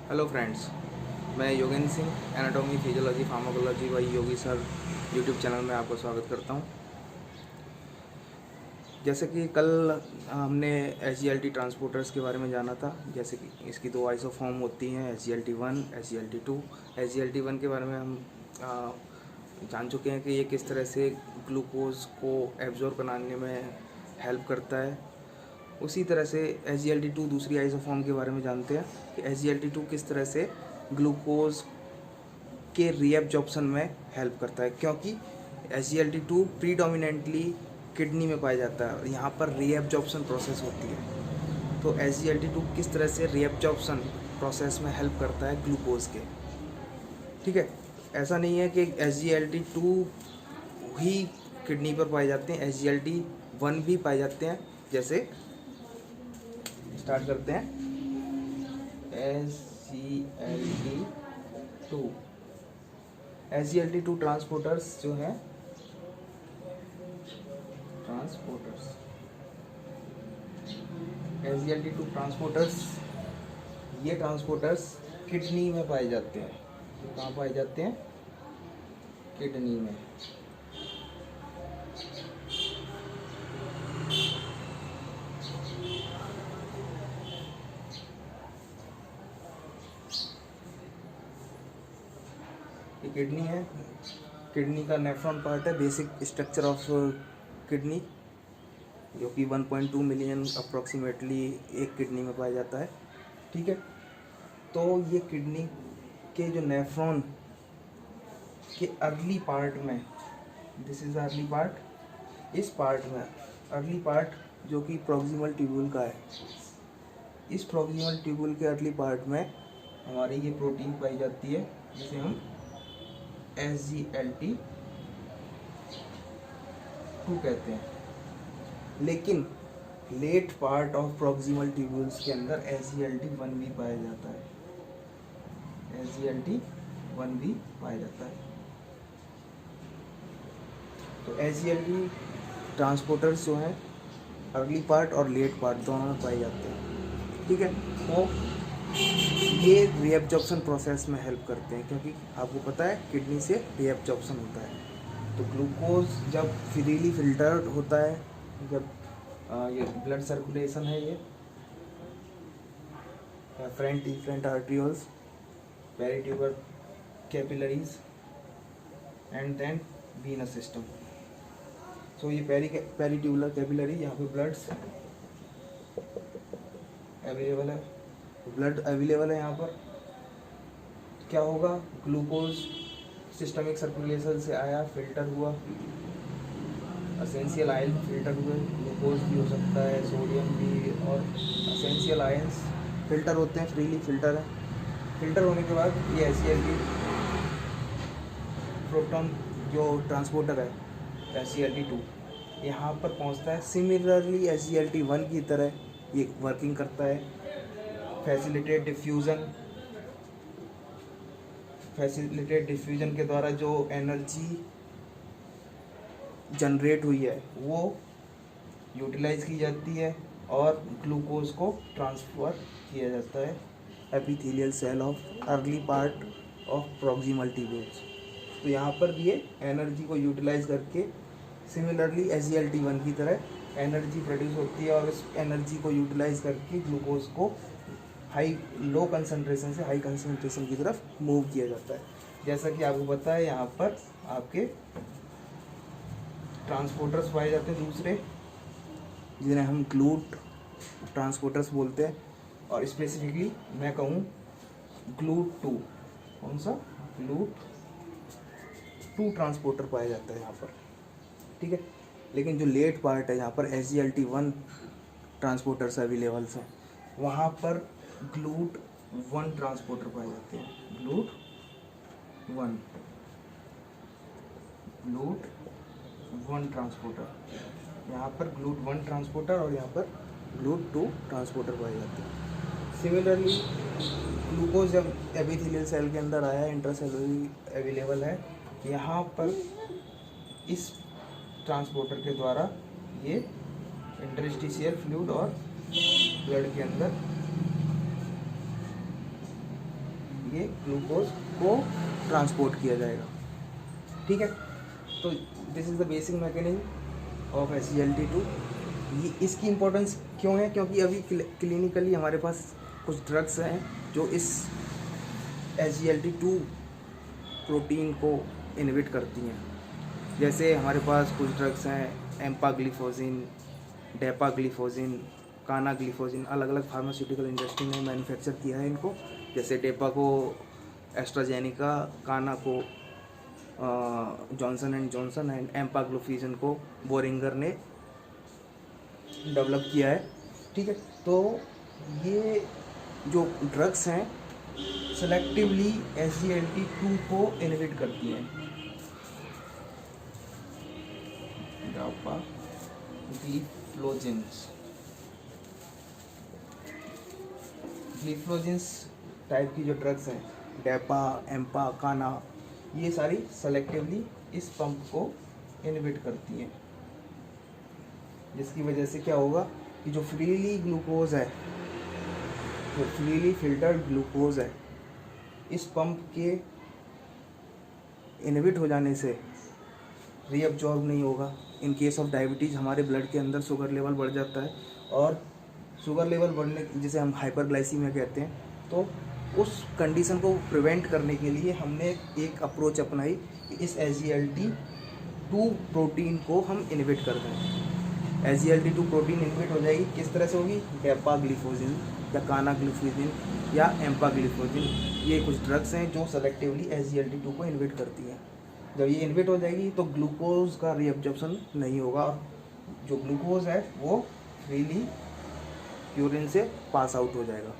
Hello friends, मैं Yogendra Singh anatomy physiology pharmacology by Yogi sir YouTube channel में आपका स्वागत करता हूं। जैसे कि कल हमने SGLT ट्रांसपोर्टर्स के बारे में जाना था। जैसे कि इसकी दो आइसोफॉर्म होती हैं, SGLT1, SGLT2। SGLT1 के बारे में हम जान चुके हैं कि ये किस तरह से ग्लूकोज को एब्जॉर्ब बनाने में हेल्प करता है। उसी तरह से SGLT2 दूसरी आइसोफॉर्म के बारे में जानते हैं कि SGLT2 किस तरह से ग्लूकोज के रीएब्जॉर्प्शन में हेल्प करता है, क्योंकि SGLT2 प्रीडोमिनेंटली किडनी में पाया जाता है और यहाँ पर रीएब्जॉर्प्शन प्रोसेस होती है। तो SGLT2 किस तरह से रीएब्जॉर्प्शन प्रोसेस में हेल्प करता है ग्लूकोज के। ठीक है, ऐसा नहीं है कि SGLT2 ही किडनी पर पाए जाते हैं, SGLT1 भी पाए जाते हैं। जैसे स्टार्ट करते हैं। SGLT2 ट्रांसपोर्टर्स जो हैं, SGLT2 ट्रांसपोर्टर्स, ये ट्रांसपोर्टर्स किडनी में पाए जाते हैं। कहाँ पाए जाते हैं? किडनी में। ये किडनी है, किडनी का नेफ्रॉन पार्ट है, बेसिक स्ट्रक्चर ऑफ किडनी, जो कि 1.2 मिलियन अप्रॉक्सीमेटली एक किडनी में पाया जाता है। ठीक है, तो ये किडनी के जो नेफ्रॉन के अर्ली पार्ट में, दिस इज अर्ली पार्ट, इस पार्ट में अर्ली पार्ट जो कि प्रॉक्सिमल ट्यूब्यूल का है, इस प्रॉक्सिमल ट्यूब्यूल के अर्ली पार्ट में हमारी ये प्रोटीन पाई जाती है जिसे हम SGLT2 कहते हैं। लेकिन late part of proximal tubules के अंदर SGLT1 भी पाया जाता है, SGLT1 भी पाया जाता है। तो SGLT ट्रांसपोर्टर्स जो हैं अर्ली पार्ट और लेट पार्ट दोनों में पाए जाते हैं। ठीक है, तो ये रीएब्जॉर्प्शन प्रोसेस में हेल्प करते हैं, क्योंकि आपको पता है किडनी से रीएब्जॉर्प्शन होता है। तो ग्लूकोज जब फ्रीली फिल्टर्ड होता है, जब ये ब्लड सर्कुलेशन है, ये front arterioles, peritubular capillaries and then venous system. So ये पेरिट्यूबुलर कैपिलरी, यहाँ पे ब्लड्स अवेलेबल है, ब्लड अवेलेबल है यहाँ पर। क्या होगा? ग्लूकोज सिस्टमिक सर्कुलेशन से आया, फिल्टर हुआ, एसेंशियल आयन फिल्टर हुए, ग्लूकोज भी हो सकता है, सोडियम भी, और एसेंशियल आयन्स फिल्टर होते हैं, फ्रीली फिल्टर है। फिल्टर होने के बाद ये SGLT प्रोटॉन जो ट्रांसपोर्टर है SGLT2 यहाँ पर पहुँचता है। सिमिलरली SGLT1 की तरह ये वर्किंग करता है, फैसिलिटेट डिफ्यूजन के द्वारा जो एनर्जी जनरेट हुई है वो यूटिलाइज की जाती है और ग्लूकोज को ट्रांसफ़र किया जाता है epithelial cell of early part of proximal tubules. तो यहाँ पर भी ये एनर्जी को यूटिलाइज करके सिमिलरली SGLT1 की तरह एनर्जी प्रोड्यूस होती है, और इस एनर्जी को यूटिलाइज करके ग्लूकोज को लो कंसंट्रेशन से हाई कंसंट्रेशन की तरफ मूव किया जाता है। जैसा कि आपको पता है, यहाँ पर आपके ट्रांसपोर्टर्स पाए जाते हैं दूसरे, जिन्हें हम ग्लूट ट्रांसपोर्टर्स बोलते हैं, और स्पेसिफिकली मैं कहूँ GLUT2। कौन सा? GLUT2 ट्रांसपोर्टर पाया जाता है यहाँ पर। ठीक है, लेकिन जो लेट पार्ट है, यहाँ पर SGLT1 ट्रांसपोर्टर्स अवेलेबल्स हैं, वहाँ पर GLUT1 ट्रांसपोर्टर पाए जाते हैं। GLUT1 ट्रांसपोर्टर, यहाँ पर GLUT1 ट्रांसपोर्टर और यहाँ पर GLUT2 ट्रांसपोर्टर पाए जाते हैं। सिमिलरली ग्लूकोज जब एपिथेलियल सेल के अंदर आया, इंट्रासेलुलरली अवेलेबल है, यहाँ पर इस ट्रांसपोर्टर के द्वारा ये इंटरस्टिशियल फ्लूइड और ब्लड के अंदर ये ग्लूकोज को ट्रांसपोर्ट किया जाएगा। ठीक है, तो this is the basic mechanism of SGLT2। ये इसकी इम्पोर्टेंस क्यों है? क्योंकि अभी क्लिनिकली हमारे पास कुछ ड्रग्स हैं जो इस SGLT2 प्रोटीन को इनहिबिट करती हैं। जैसे हमारे पास कुछ ड्रग्स हैं एम्पाग्लिफोजिन, डेपाग्लिफोजिन, कानाग्लिफोजिन, अलग अलग फार्मास्यूटिकल इंडस्ट्री ने मैन्युफैक्चर किया है इनको। जैसे डेपा को एस्ट्राजेनिका, काना को जॉनसन एंड जॉनसन एंड एम्पाग्लिफोजिन को बोरिंगर ने डेवलप किया है। ठीक है, तो ये जो ड्रग्स हैं सेलेक्टिवली SGLT2 को इनहिबिट करती हैं। ग्लिफ्लोजिन्स टाइप की जो ड्रग्स हैं, डेपा, एम्पा, काना, ये सारी सेलेक्टिवली इस पंप को इनहिबिट करती हैं, जिसकी वजह से क्या होगा कि जो फ्रीली ग्लूकोज है, जो फ्रीली फिल्टर्ड ग्लूकोज है, इस पंप के इनहिबिट हो जाने से रीअब्जॉर्ब नहीं होगा। इन केस ऑफ डायबिटीज़ हमारे ब्लड के अंदर शुगर लेवल बढ़ जाता है, और शुगर लेवल बढ़ने जिसे हम हाइपरग्लाइसीमिया कहते हैं, तो उस कंडीशन को प्रिवेंट करने के लिए हमने एक अप्रोच अपनाई कि इस SGLT2 प्रोटीन को हम इनहिबिट कर दें। SGLT2 प्रोटीन इनहिबिट हो जाएगी, किस तरह से होगी? डेपाग्लिफोजिन या कानाग्लिफोजिन या एम्पाग्लिफोजिन, ये कुछ ड्रग्स हैं जो सेलेक्टिवली SGLT2 को इनहिबिट करती हैं। जब ये इनहिबिट हो जाएगी तो ग्लूकोज का रीअब्जॉर्प्शन नहीं होगा, और जो ग्लूकोज है वो फ्रीली यूरिन से पास आउट हो जाएगा।